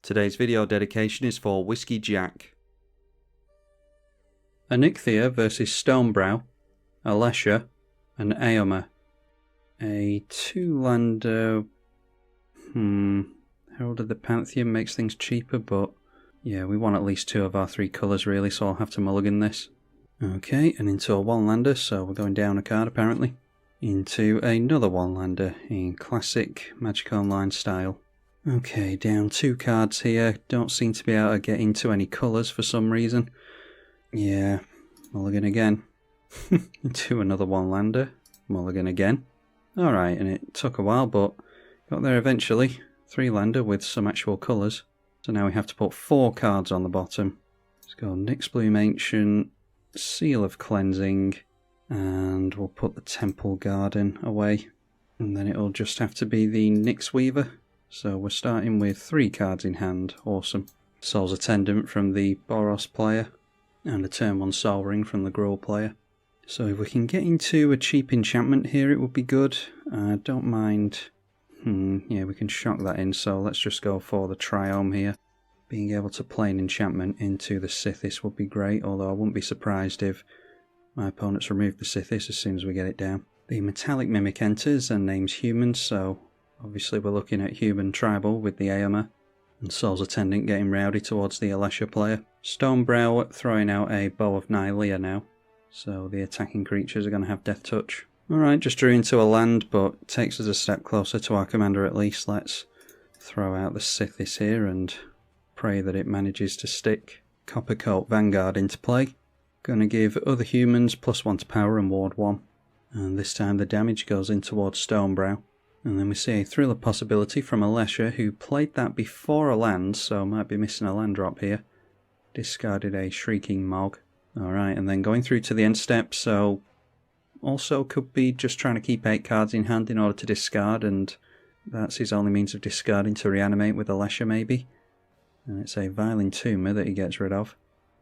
Today's video dedication is for Whiskey Jack. Anikthea versus Stonebrow, Alesha and Eomer. A 2-lander... Herald of the Pantheon makes things cheaper, but yeah, we want at least 2 of our 3 colours really, so I'll have to mulligan this. Okay, and into a 1-lander, so we're going down a card apparently. Into another 1-lander in classic Magic Online style. Okay, down 2 cards here. Don't seem to be able to get into any colours for some reason. Yeah, mulligan again. Into another 1-lander. Mulligan again. Alright, and it took a while, but got there eventually. 3-lander with some actual colours. So now we have to put 4 cards on the bottom. Let's go Nyx Bloom Ancient, Seal of Cleansing, and we'll put the Temple Garden away. And then it'll just have to be the Nyx Weaver. So we're starting with 3 cards in hand. Awesome. Soul's Attendant from the Boros player, and a turn 1 Soul Ring from the Gruul player. So if we can get into a cheap enchantment here, it would be good. I don't mind. Yeah, we can shock that in, so let's just go for the Triome here. Being able to play an enchantment into the Sithis would be great, although I wouldn't be surprised if my opponents remove the Sithis as soon as we get it down. The Metallic Mimic enters and names humans, so obviously we're looking at human tribal with the Eomer, and Soul's Attendant getting rowdy towards the Alesha player. Stonebrow throwing out a Bow of Nylea now, so the attacking creatures are going to have Death Touch. Alright, just drew into a land, but takes us a step closer to our commander at least. Let's throw out the Sithis here and pray that it manages to stick. Coppercoat Vanguard into play. Gonna give other humans +1 to power and ward 1. And this time the damage goes in towards Stonebrow. And then we see a Thriller possibility from Alesha, who played that before a land, so might be missing a land drop here. Discarded a Shrieking Mog. Alright, and then going through to the end step, so also could be just trying to keep 8 cards in hand in order to discard, and that's his only means of discarding to reanimate with Alesha maybe. And it's a Vile Entombment that he gets rid of.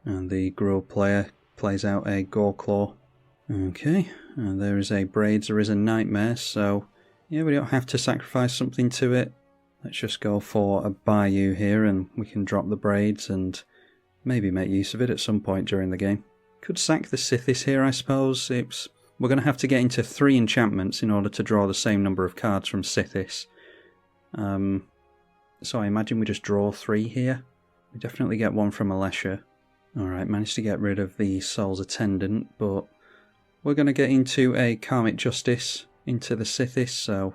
And the Gruul player plays out a Goreclaw. Okay, and there is a Braids Arisen Nightmare, so yeah, we don't have to sacrifice something to it. Let's just go for a Bayou here and we can drop the Braids and maybe make use of it at some point during the game. Could sack the Sithis here, I suppose. We're going to have to get into 3 enchantments in order to draw the same number of cards from Sithis. So I imagine we just draw 3 here. We definitely get 1 from Alesha. Alright, managed to get rid of the Soul's Attendant, but we're going to get into a Karmic Justice into the Sithis, so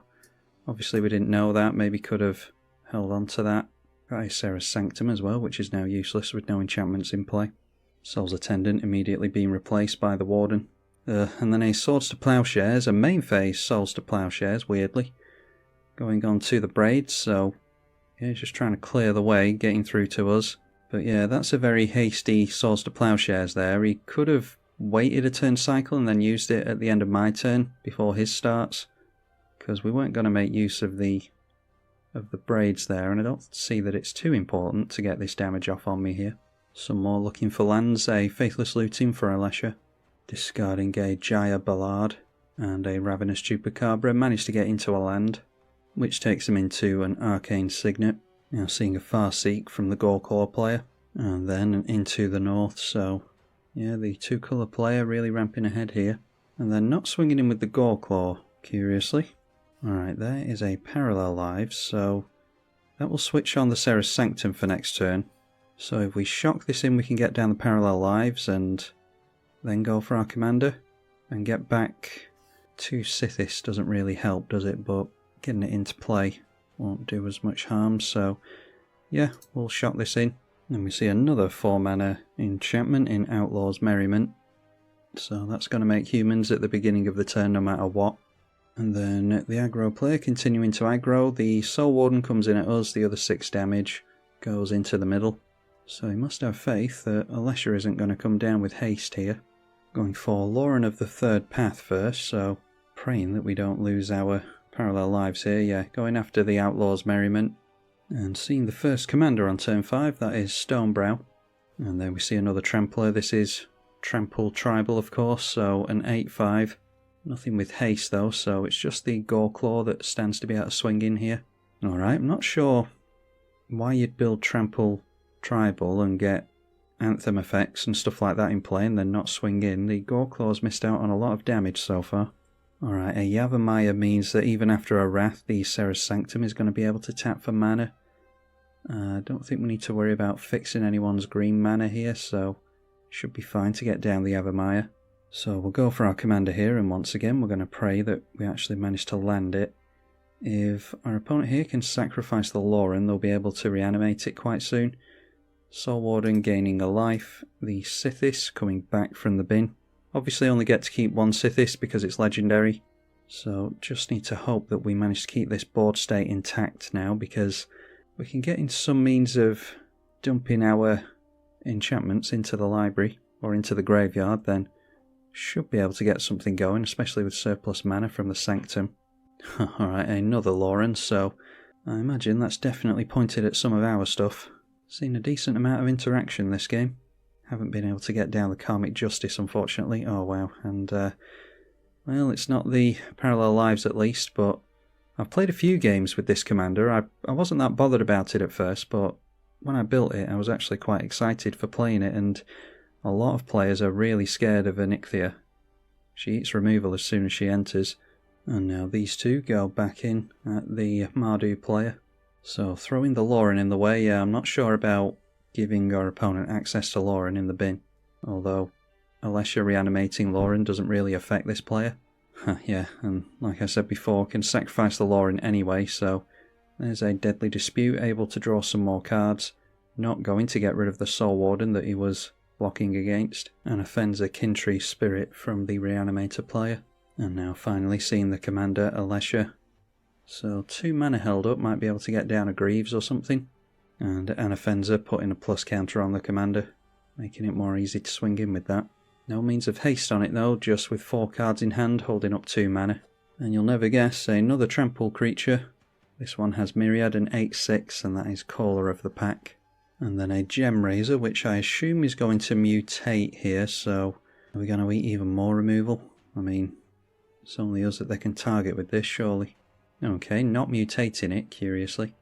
obviously we didn't know that, maybe could have held on to that. Got a Sarah's Sanctum as well, which is now useless with no enchantments in play. Soul's Attendant immediately being replaced by the Warden. And then a Swords to Plowshares, a main phase Souls to Plowshares, weirdly. Going on to the Braids, so yeah, he's just trying to clear the way, getting through to us. But yeah, that's a very hasty Swords to Plowshares there. He could have waited a turn cycle and then used it at the end of my turn before his starts, because we weren't going to make use of the Braids there, and I don't see that it's too important to get this damage off on me here. Some more looking for lands, a Faithless Looting for Alesha. Discarding a Jaya Ballard and a Ravenous Chupacabra, managed to get into a land, which takes him into an Arcane Signet. Now seeing a Farseek from the Goreclaw player, and then into the north, so yeah, the 2-colour player really ramping ahead here. And then not swinging in with the Goreclaw, curiously. Alright, there is a Parallel Lives, so that will switch on the Sarah's Sanctum for next turn. So if we shock this in, we can get down the Parallel Lives and then go for our commander and get back to Sithis. Doesn't really help, does it? But getting it into play won't do as much harm, so yeah, we'll shock this in. And we see another 4-mana enchantment in Outlaw's Merriment, so that's going to make humans at the beginning of the turn no matter what. And then the aggro player continuing to aggro, the Soul Warden comes in at us, the other 6 damage goes into the middle. So he must have faith that Alesha isn't going to come down with haste here. Going for Lauren of the Third Path first, so praying that we don't lose our Parallel Lives here. Yeah, going after the Outlaw's Merriment. And seeing the first commander on turn 5, that is Stonebrow. And then we see another Trampler. This is Trample Tribal, of course, so an 8/5. Nothing with haste though, so it's just the Goreclaw that stands to be able to swing in here. Alright, I'm not sure why you'd build Trample Tribal and get Anthem effects and stuff like that in play and then not swing in. The Goreclaw's missed out on a lot of damage so far. Alright, a Yavimaya means that even after a Wrath, the Serra's Sanctum is going to be able to tap for mana. I don't think we need to worry about fixing anyone's green mana here, so should be fine to get down the Yavimaya. So we'll go for our commander here, and once again we're going to pray that we actually manage to land it. If our opponent here can sacrifice the Lauren, they'll be able to reanimate it quite soon. Soul Warden gaining a life, the Sithis coming back from the bin. Obviously only get to keep one Sithis because it's legendary, so just need to hope that we manage to keep this board state intact now, because we can get in some means of dumping our enchantments into the library or into the graveyard, then should be able to get something going, especially with surplus mana from the Sanctum. Alright, another Lauren, so I imagine that's definitely pointed at some of our stuff. Seen a decent amount of interaction this game. Haven't been able to get down the Karmic Justice, unfortunately. Oh wow, and well, it's not the Parallel Lives at least, but I've played a few games with this commander. I wasn't that bothered about it at first, but when I built it I was actually quite excited for playing it, and a lot of players are really scared of Anikthea. She eats removal as soon as she enters, and now these two go back in at the Mardu player. So throwing the Lauren in the way, I'm not sure about giving our opponent access to Lauren in the bin, although Alesha reanimating Lauren doesn't really affect this player. Yeah, and like I said before, can sacrifice the Lauren anyway, so there's a Deadly Dispute, able to draw some more cards, not going to get rid of the Soul Warden that he was blocking against, and offends a Kintree Spirit from the Reanimator player. And now finally seeing the commander Alesha. So 2 mana held up, might be able to get down a Greaves or something. And Anafenza putting a plus counter on the commander, making it more easy to swing in with that. No means of haste on it though, just with 4 cards in hand holding up 2 mana. And you'll never guess, another trample creature. This one has Myriad and 8/6, and that is Caller of the Pack. And then a Gem Raiser, which I assume is going to mutate here, so are we going to eat even more removal? I mean, it's only us that they can target with this, surely. Okay, not mutating it, curiously.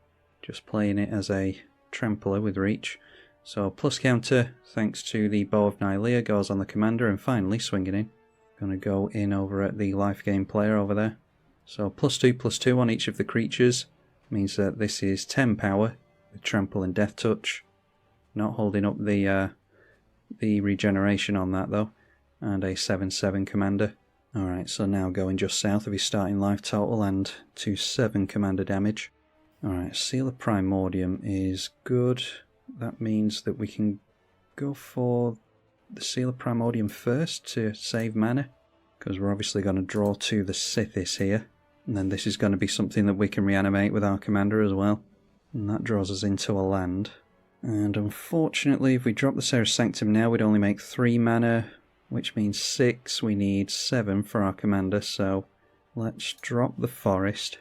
Just playing it as a trampler with reach. So plus counter, thanks to the Bow of Nylea, goes on the commander, and finally swinging in. Gonna go in over at the life game player over there. So +2/+2 on each of the creatures means that this is 10 power with trample and death touch. Not holding up the regeneration on that though. And a 7/7 commander. Alright, so now going just south of his starting life total and to 7 commander damage. Alright, Seal of Primordium is good. That means that we can go for the Seal of Primordium first to save mana, because we're obviously going to draw to the Sithis here. And then this is going to be something that we can reanimate with our commander as well. And that draws us into a land. And unfortunately, if we drop the Serra's Sanctum now, we'd only make 3 mana, which means 6. We need 7 for our commander, so let's drop the Forest.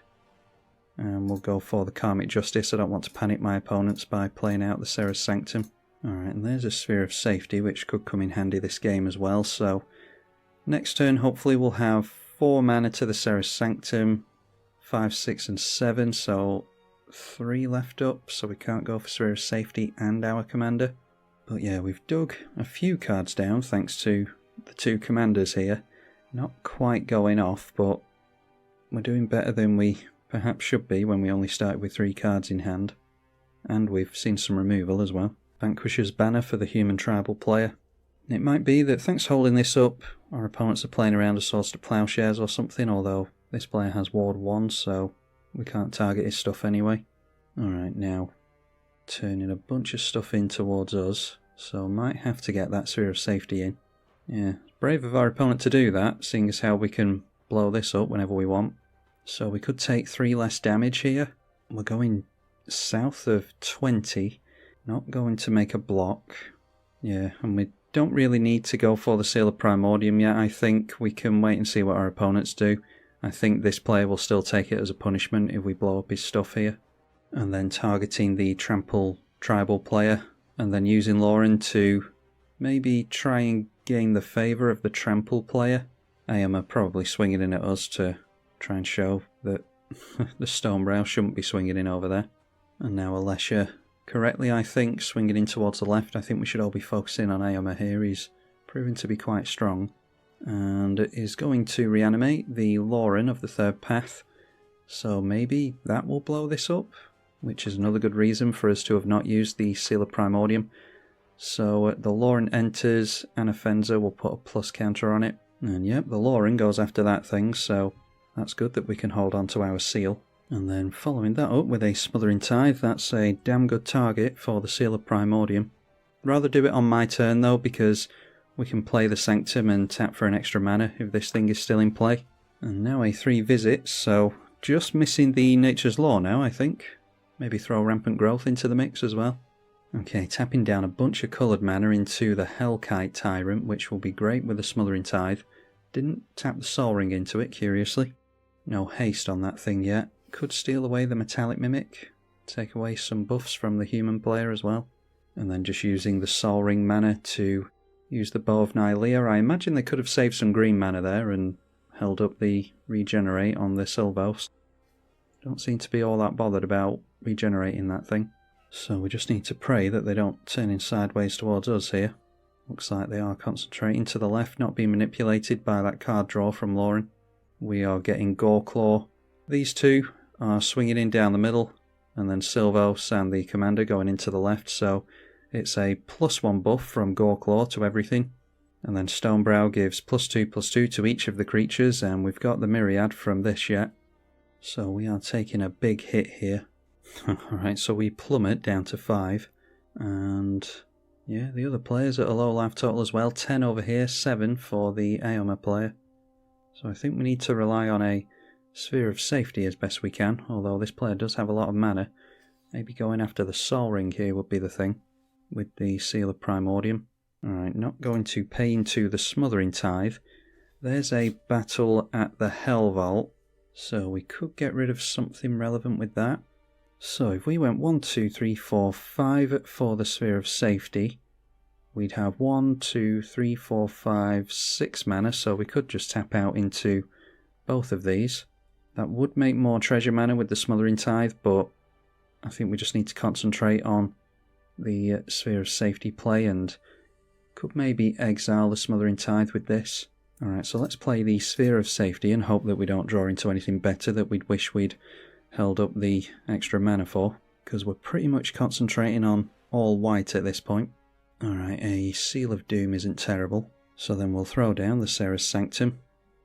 And we'll go for the Karmic Justice. I don't want to panic my opponents by playing out the Serra's Sanctum. Alright, and there's a Sphere of Safety, which could come in handy this game as well. So next turn, hopefully we'll have 4 mana to the Serra's Sanctum, 5, 6 and 7, so 3 left up, so we can't go for Sphere of Safety and our commander. But yeah, we've dug a few cards down thanks to the 2 commanders here. Not quite going off, but we're doing better than we perhaps should be when we only started with 3 cards in hand. And we've seen some removal as well. Vanquisher's Banner for the human tribal player. It might be that thanks to holding this up, our opponents are playing around a Swords to Plowshares or something, although this player has Ward 1, so we can't target his stuff anyway. Alright, now turning a bunch of stuff in towards us, so might have to get that Sphere of Safety in. Yeah, brave of our opponent to do that, seeing as how we can blow this up whenever we want. So we could take 3 less damage here. We're going south of 20, not going to make a block. Yeah, and we don't really need to go for the Seal of Primordium yet. I think we can wait and see what our opponents do. I think this player will still take it as a punishment if we blow up his stuff here. And then targeting the Trample Tribal player, and then using Lauren to maybe try and gain the favour of the Trample player. Eomer probably swinging in at us to try and show that the Stonebrow shouldn't be swinging in over there. And now Alesha correctly, I think, swinging in towards the left. I think we should all be focusing on Eomer here. He's proving to be quite strong. And is going to reanimate the Lauren of the third path. So maybe that will blow this up, which is another good reason for us to have not used the Seal of Primordium. So the Lauren enters, and Offenza will put a plus counter on it. And yep, the Lauren goes after that thing, so that's good that we can hold on to our seal. And then following that up with a Smothering Tithe, that's a damn good target for the Seal of Primordium. Rather do it on my turn though, because we can play the Sanctum and tap for an extra mana if this thing is still in play. And now a 3 visits, so just missing the Nature's Law now, I think. Maybe throw Rampant Growth into the mix as well. Okay, tapping down a bunch of coloured mana into the Hellkite Tyrant, which will be great with the Smothering Tithe. Didn't tap the Sol Ring into it, curiously. No haste on that thing yet. Could steal away the Metallic Mimic. Take away some buffs from the human player as well. And then just using the Sol Ring mana to use the Bow of Nylea. I imagine they could have saved some green mana there and held up the regenerate on the Sylvos. Don't seem to be all that bothered about regenerating that thing. So we just need to pray that they don't turn in sideways towards us here. Looks like they are concentrating to the left, not being manipulated by that card draw from Lauren. We are getting Goreclaw. These two are swinging in down the middle, and then Sylvos and the Commander going into the left, so it's a +1 buff from Goreclaw to everything. And then Stonebrow gives +2/+2 to each of the creatures, and we've got the Myriad from this yet. So we are taking a big hit here. Alright, so we plummet down to 5. And yeah, the other players at a low life total as well. 10 over here, 7 for the Eomer player. So I think we need to rely on a Sphere of Safety as best we can, although this player does have a lot of mana. Maybe going after the Sol Ring here would be the thing, with the Seal of Primordium. Alright, not going to pay into the Smothering Tithe. There's a battle at the Hell Vault, so we could get rid of something relevant with that. So if we went 1, 2, 3, 4, 5 for the Sphere of Safety, we'd have 1, 2, 3, 4, 5, 6 mana, so we could just tap out into both of these. That would make more treasure mana with the Smothering Tithe, but I think we just need to concentrate on the Sphere of Safety play and could maybe exile the Smothering Tithe with this. Alright, so let's play the Sphere of Safety and hope that we don't draw into anything better that we'd wish we'd held up the extra mana for, because we're pretty much concentrating on all white at this point. Alright, a Seal of Doom isn't terrible, so then we'll throw down the Serra's Sanctum,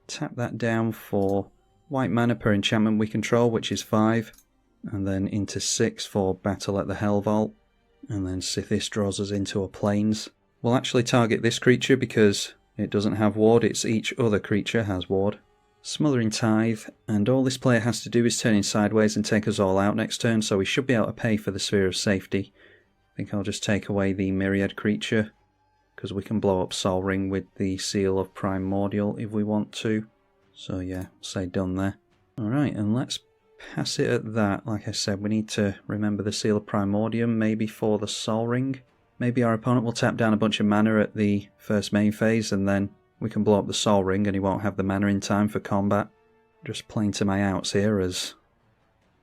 tap that down for white mana per enchantment we control, which is 5, and then into 6 for Battle at the Hell Vault, and then Sithis draws us into a Plains. We'll actually target this creature because it doesn't have ward, it's each other creature has ward. Smothering Tithe, and all this player has to do is turn in sideways and take us all out next turn, so we should be able to pay for the Sphere of Safety. I think I'll just take away the Myriad creature, because we can blow up Sol Ring with the Seal of Primordial if we want to. So yeah, say done there. Alright, and let's pass it at that. Like I said, we need to remember the Seal of Primordium, maybe for the Sol Ring. Maybe our opponent will tap down a bunch of mana at the first main phase, and then we can blow up the Sol Ring and he won't have the mana in time for combat. Just playing to my outs here, as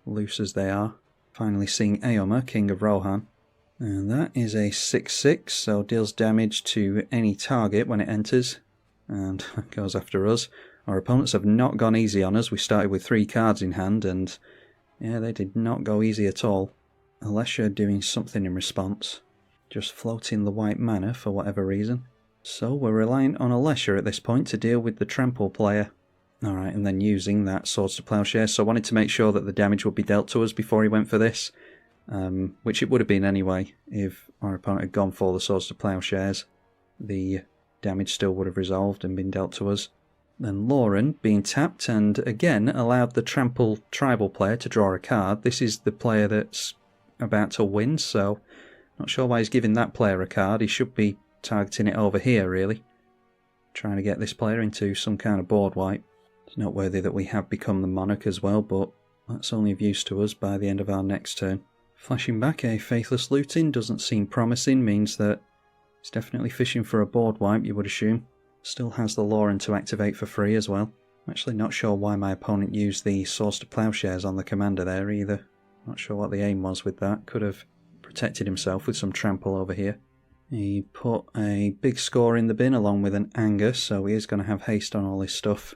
loose as they are. Finally seeing Eomer, King of Rohan. And that is a 6/6, so deals damage to any target when it enters, and goes after us. Our opponents have not gone easy on us. We started with 3 cards in hand, and yeah, they did not go easy at all. Alesha doing something in response, just floating the white mana for whatever reason. So we're reliant on Alesha at this point to deal with the Trample player. Alright, and then using that Swords to Plowshares, so I wanted to make sure that the damage would be dealt to us before he went for this. Which it would have been anyway, if our opponent had gone for the Swords to Plowshares. The damage still would have resolved and been dealt to us. Then Lauren being tapped and again allowed the Trample tribal player to draw a card. This is the player that's about to win, so not sure why he's giving that player a card. He should be targeting it over here really. Trying to get this player into some kind of board wipe. It's noteworthy that we have become the Monarch as well, but that's only of use to us by the end of our next turn. Flashing back a Faithless Looting doesn't seem promising, means that he's definitely fishing for a board wipe, you would assume. Still has the Lauren to activate for free as well. I'm actually not sure why my opponent used the Swords to Plowshares on the Commander there either. Not sure what the aim was with that. Could have protected himself with some trample over here. He put a big score in the bin along with an anger, so he is going to have haste on all his stuff.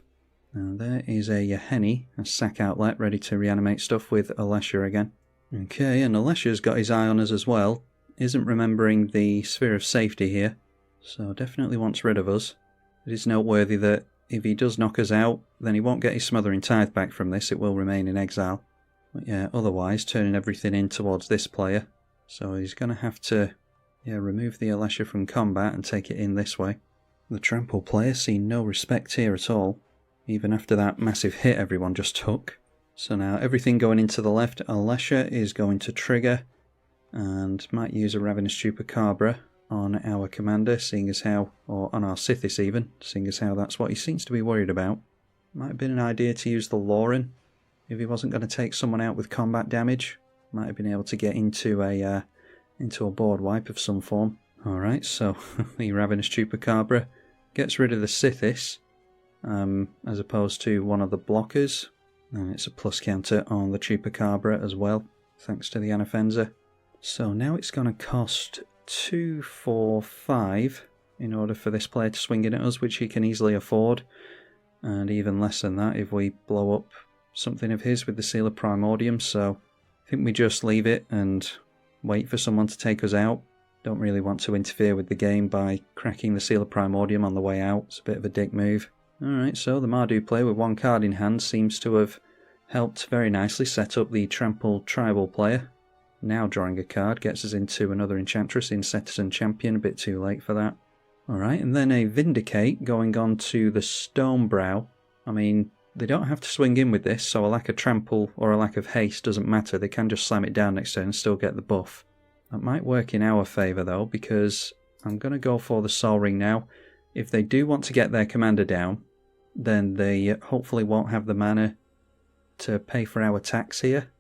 Now there is a Yahenni, a sack outlet, ready to reanimate stuff with Alesha again. Okay, and Alesha's got his eye on us as well. Isn't remembering the sphere of safety here, so definitely wants rid of us. It is noteworthy that if he does knock us out, then he won't get his Smothering Tithe back from this, it will remain in exile. But yeah, otherwise, turning everything in towards this player. So he's going to have to remove the Alesha from combat and take it in this way. The trample player see no respect here at all, even after that massive hit everyone just took. So now everything going into the left, Alesha is going to trigger and might use a Ravenous Chupacabra on our commander, seeing as how, or on our Sithis even, seeing as how that's what he seems to be worried about. Might have been an idea to use the Lauren if he wasn't going to take someone out with combat damage. Might have been able to get into a board wipe of some form. Alright, so the Ravenous Chupacabra gets rid of the Sithis, as opposed to one of the blockers. And it's a plus counter on the Chupacabra as well, thanks to the Anafenza. So now it's going to cost 2, 4, 5 in order for this player to swing in at us, which he can easily afford. And even less than that if we blow up something of his with the Seal of Primordium. So I think we just leave it and wait for someone to take us out. Don't really want to interfere with the game by cracking the Seal of Primordium on the way out. It's a bit of a dick move. Alright, so the Mardu player with one card in hand seems to have helped very nicely set up the trampled tribal player. Now drawing a card gets us into another Enchantress in Citizen Champion, a bit too late for that. Alright, and then a Vindicate going on to the Stonebrow. I mean, they don't have to swing in with this, so a lack of trample or a lack of haste doesn't matter. They can just slam it down next turn and still get the buff. That might work in our favour though, because I'm going to go for the Sol Ring now. If they do want to get their commander down, then they hopefully won't have the mana to pay for our tax here.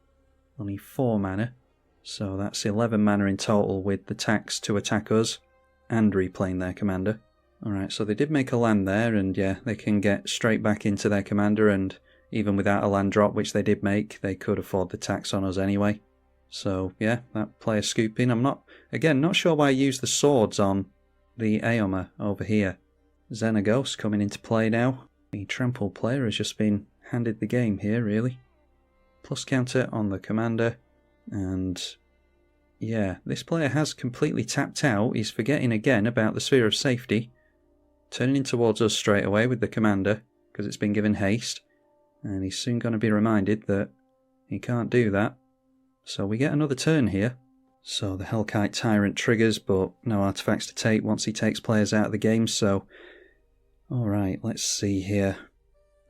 Only 4 mana. So that's 11 mana in total with the tax to attack us and replaying their commander. Alright, so they did make a land there, and yeah, they can get straight back into their commander, and even without a land drop, which they did make, they could afford the tax on us anyway. So yeah, that player scooping. I'm not sure why I used the swords on the Eomer over here. Xenagos coming into play now. The trample player has just been handed the game here, really. Plus counter on the commander, and yeah, this player has completely tapped out. He's forgetting again about the sphere of safety, turning in towards us straight away with the commander because it's been given haste, and he's soon going to be reminded that he can't do that. So we get another turn here. So the Hellkite Tyrant triggers, but no artifacts to take once he takes players out of the game. So alright, let's see here.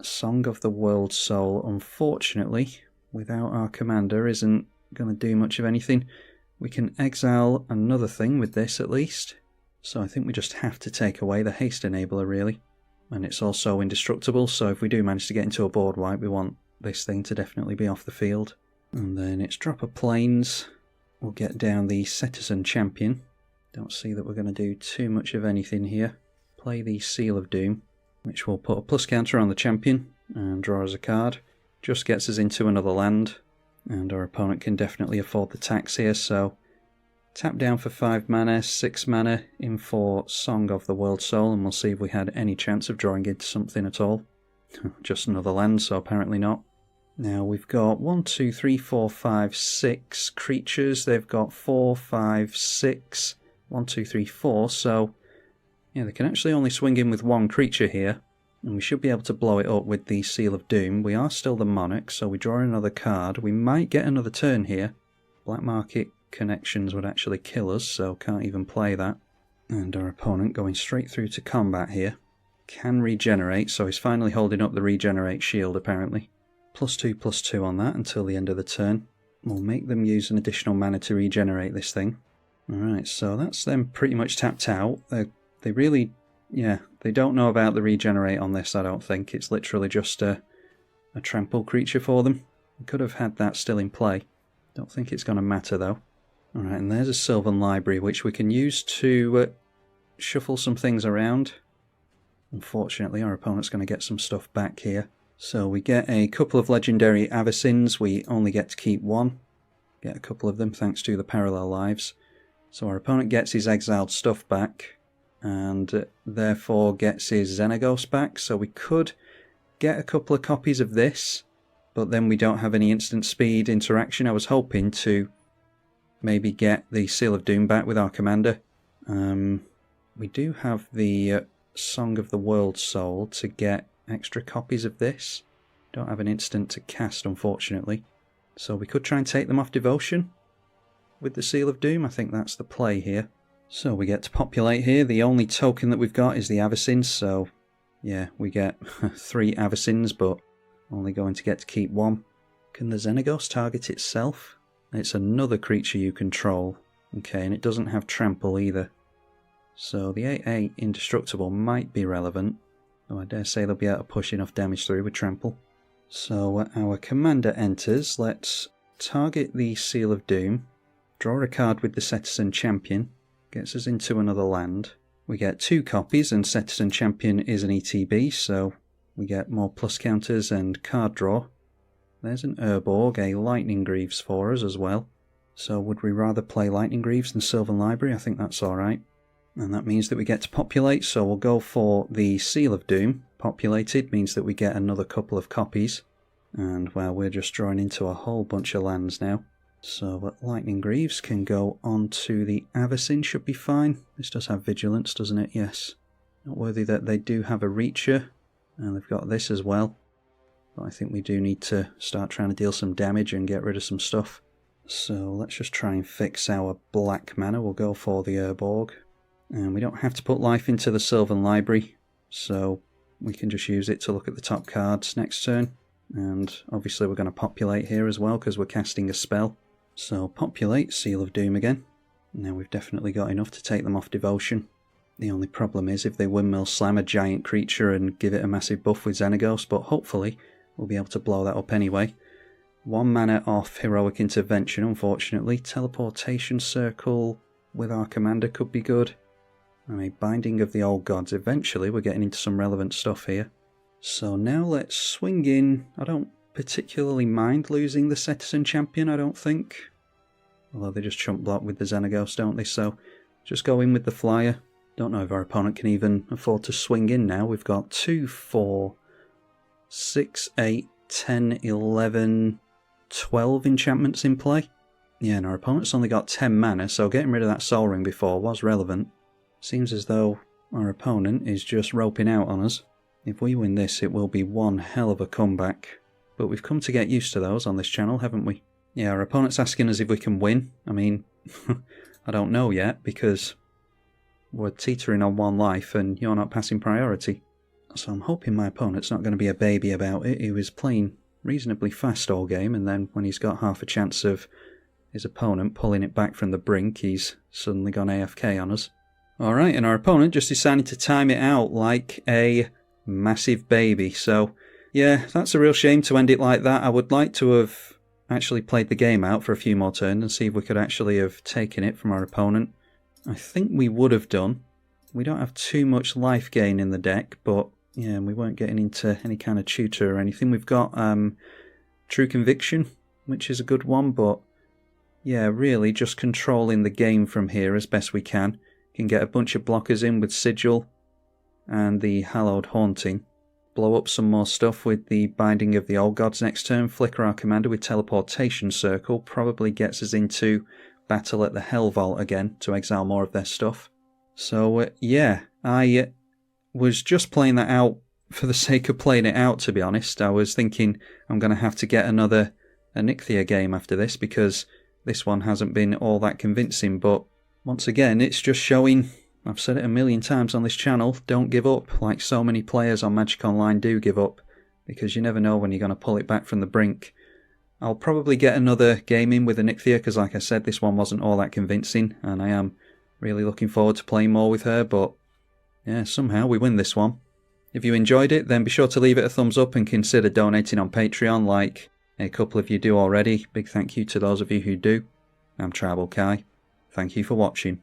Song of the World Soul, unfortunately, without our commander, isn't going to do much of anything. We can exile another thing with this at least. So I think we just have to take away the haste enabler, really. And it's also indestructible, so if we do manage to get into a board wipe, we want this thing to definitely be off the field. And then it's drop of plains. We'll get down the Citizen Champion. Don't see that we're going to do too much of anything here. Play the Seal of Doom, which will put a plus counter on the champion and draw us a card. Just gets us into another land, and our opponent can definitely afford the tax here, so tap down for 5 mana, 6 mana in for Song of the World Soul, and we'll see if we had any chance of drawing into something at all. Just another land, so apparently not. Now we've got 1, 2, 3, 4, 5, 6 creatures. They've got 4, 5, 6, 1, 2, 3, 4, so yeah, they can actually only swing in with 1 creature here, and we should be able to blow it up with the Seal of Doom. We are still the Monarch, so we draw another card. We might get another turn here. Black Market Connections would actually kill us, so can't even play that. And our opponent going straight through to combat here. Can regenerate, so he's finally holding up the regenerate shield apparently. +2/+2 on that until the end of the turn. We'll make them use an additional mana to regenerate this thing. Alright, so that's them pretty much tapped out. They really, yeah, they don't know about the regenerate on this, I don't think. It's literally just a trample creature for them. We could have had that still in play. Don't think it's going to matter though. Alright, and there's a Sylvan Library which we can use to shuffle some things around. Unfortunately, our opponent's going to get some stuff back here. So we get a couple of legendary Avacins. We only get to keep 1. get a couple of them thanks to the parallel lives. So our opponent gets his exiled stuff back, and therefore gets his Xenagos back, so we could get a couple of copies of this, but then we don't have any instant speed interaction. I was hoping to maybe get the Seal of Doom back with our commander. We do have the Song of the World Soul to get extra copies of this. Don't have an instant to cast, unfortunately. So we could try and take them off devotion with the Seal of Doom. I think that's the play here. So we get to populate here. The only token that we've got is the Avacyn, so yeah, we get 3 Avacyns, but only going to get to keep 1. Can the Xenagos target itself? It's another creature you control. Okay, and it doesn't have trample either. So the 8/8 indestructible might be relevant, though I dare say they'll be able to push enough damage through with trample. So our commander enters. Let's target the Seal of Doom, draw a card with the Cetizen Champion, gets us into another land. We get 2 copies, and Cetizen Champion is an ETB, so we get more plus counters and card draw. There's an Urborg, a Lightning Greaves for us as well. So would we rather play Lightning Greaves than Sylvan Library? I think that's alright. And that means that we get to populate, so we'll go for the Seal of Doom. Populated means that we get another couple of copies. And well, we're just drawing into a whole bunch of lands now. So Lightning Greaves can go on to the Avacyn, should be fine. This does have Vigilance, doesn't it? Yes. Noteworthy that they do have a Reacher, and they've got this as well. But I think we do need to start trying to deal some damage and get rid of some stuff. So let's just try and fix our black mana. We'll go for the Urborg. And we don't have to put life into the Sylvan Library, so we can just use it to look at the top cards next turn. And obviously we're going to populate here as well because we're casting a spell. So populate, Seal of Doom again. Now we've definitely got enough to take them off devotion. The only problem is if they windmill slam a giant creature and give it a massive buff with Xenagos, but hopefully we'll be able to blow that up anyway. 1 mana off Heroic Intervention, unfortunately. Teleportation Circle with our commander could be good. And a Binding of the Old Gods. Eventually we're getting into some relevant stuff here. So now let's swing in. I don't particularly mind losing the Cetizen Champion, I don't think. Although they just chump block with the Xenagos, don't they? So just go in with the Flyer. Don't know if our opponent can even afford to swing in now. We've got 2, 4, 6, 8, 10, 11, 12 enchantments in play. Yeah, and our opponent's only got 10 mana, so getting rid of that Soul Ring before was relevant. Seems as though our opponent is just roping out on us. If we win this, it will be one hell of a comeback. But we've come to get used to those on this channel, haven't we? Yeah, our opponent's asking us if we can win. I mean, I don't know yet, because we're teetering on 1 life and you're not passing priority. So I'm hoping my opponent's not going to be a baby about it. He was playing reasonably fast all game, and then when he's got half a chance of his opponent pulling it back from the brink, he's suddenly gone AFK on us. Alright, and our opponent just decided to time it out like a massive baby. So, yeah, that's a real shame to end it like that. I would like to have actually played the game out for a few more turns and see if we could actually have taken it from our opponent. I think we would have done. We don't have too much life gain in the deck, but yeah, we weren't getting into any kind of tutor or anything. We've got True Conviction, which is a good one, but yeah, really just controlling the game from here as best we can. Can get a bunch of blockers in with Sigil and the Hallowed Haunting. Blow up some more stuff with the Binding of the Old Gods next turn. Flicker our commander with Teleportation Circle. Probably gets us into battle at the Hell Vault again to exile more of their stuff. So yeah, I was just playing that out for the sake of playing it out, to be honest. I was thinking I'm going to have to get another Anikthea game after this because this one hasn't been all that convincing, but once again, it's just showing, I've said it a million times on this channel, don't give up, like so many players on Magic Online do give up, because you never know when you're going to pull it back from the brink. I'll probably get another game in with Anikthea, because like I said, this one wasn't all that convincing, and I am really looking forward to playing more with her, but yeah, somehow we win this one. If you enjoyed it, then be sure to leave it a thumbs up and consider donating on Patreon, like a couple of you do already. Big thank you to those of you who do. I'm tribalkai. Thank you for watching.